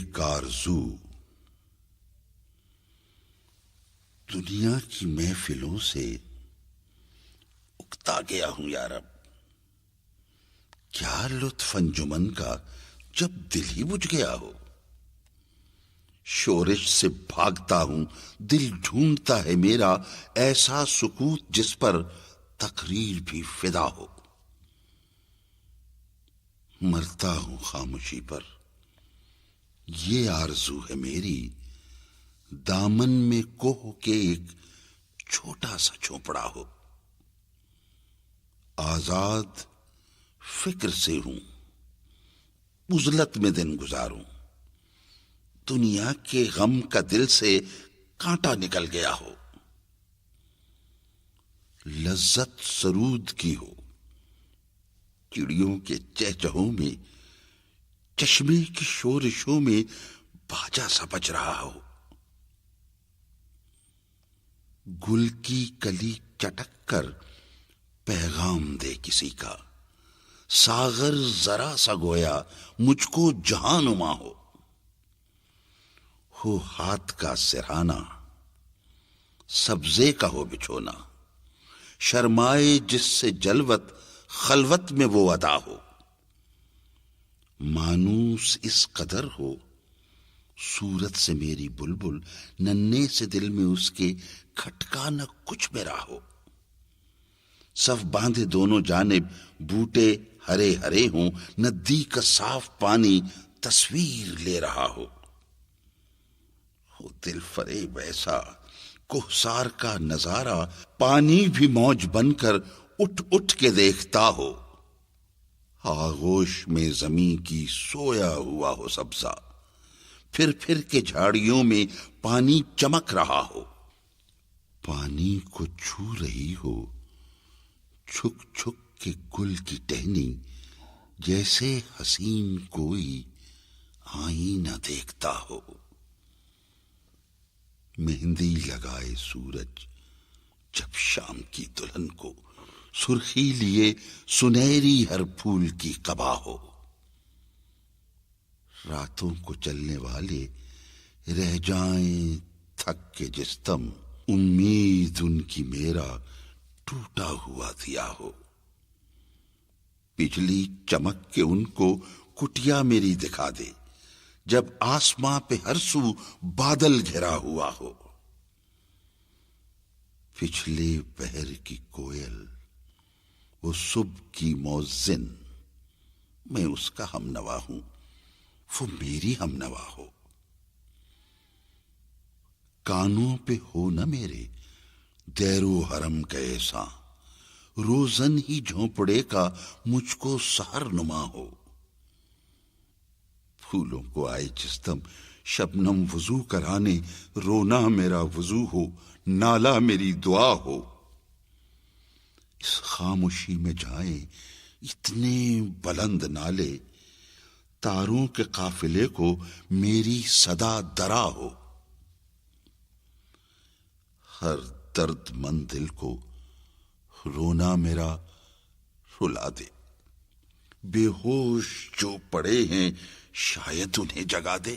ایک آرزو. دنیا کی محفلوں سے اکتا گیا ہوں یارب. کیا لطف انجمن کا جب دل ہی بجھ گیا ہو. شورش سے بھاگتا ہوں، دل ڈھونڈتا ہے میرا ایسا سکوت جس پر تقریر بھی فدا ہو. مرتا ہوں خاموشی پر، یہ آرزو ہے میری. دامن میں کوہ کے ایک چھوٹا سا جھونپڑا ہو. آزاد فکر سے ہوں، عزلت میں دن گزاروں. دنیا کے غم کا دل سے کانٹا نکل گیا ہو. لذت سرود کی ہو، چڑیوں کے چہچہوں میں، چشمے کی شورشوں میں باجا سا بج رہا ہو. گل کی کلی چٹک کر پیغام دے کسی کا. ساغر ذرا سا گویا مجھ کو جہاں نما ہو. ہاتھ کا سرہانا، سبزے کا ہو بچھونا. شرمائے جس سے جلوت خلوت میں وہ ادا ہو. مانوس اس قدر ہو، صورت سے میری بلبل، ننھے سے دل میں اس کے کھٹکا نہ کچھ میرا ہو. صف باندھے دونوں جانب بوٹے ہرے ہرے ہوں، ندی کا صاف پانی تصویر لے رہا ہو. دل فریب ایسا کوہسار کا نظارہ، پانی بھی موج بن کر اٹھ اٹھ کے دیکھتا ہو. آغوش میں زمین کی سویا ہوا ہو سبزہ، پھر پھر کے جھاڑیوں میں پانی چمک رہا ہو. پانی کو چھو رہی ہو چھک چھک کے گل کی ٹہنی، جیسے حسین کوئی آئینہ دیکھتا ہو. مہندی لگائے سورج جب شام کی دلہن کو، سرخی لیے سنہری ہر پھول کی قبا ہو. راتوں کو چلنے والے رہ جائیں تھک کے جستم، امید ان کی میرا ٹوٹا ہوا دیا ہو. بجلی چمک کے ان کو کٹیا میری دکھا دے، جب آسماں پہ ہر سو بادل گھرا ہوا ہو. پچھلے پہر کی کوئل، وہ صبح کی مؤذن، میں اس کا ہم نوا ہوں، وہ میری ہم نوا ہو. کانوں پہ ہو نہ میرے دیر و حرم کا ایسا، روزن ہی جھونپڑے کا مجھ کو سحر نما ہو. پھولوں کو آئے جس دم شبنم وضو کرانے، رونا میرا وضو ہو، نالا میری دعا ہو. اس خاموشی میں جائیں اتنے بلند نالے، تاروں کے قافلے کو میری صدا درا ہو. ہر درد مند دل کو رونا میرا رلا دے. بے ہوش جو پڑے ہیں شاید انہیں جگا دے.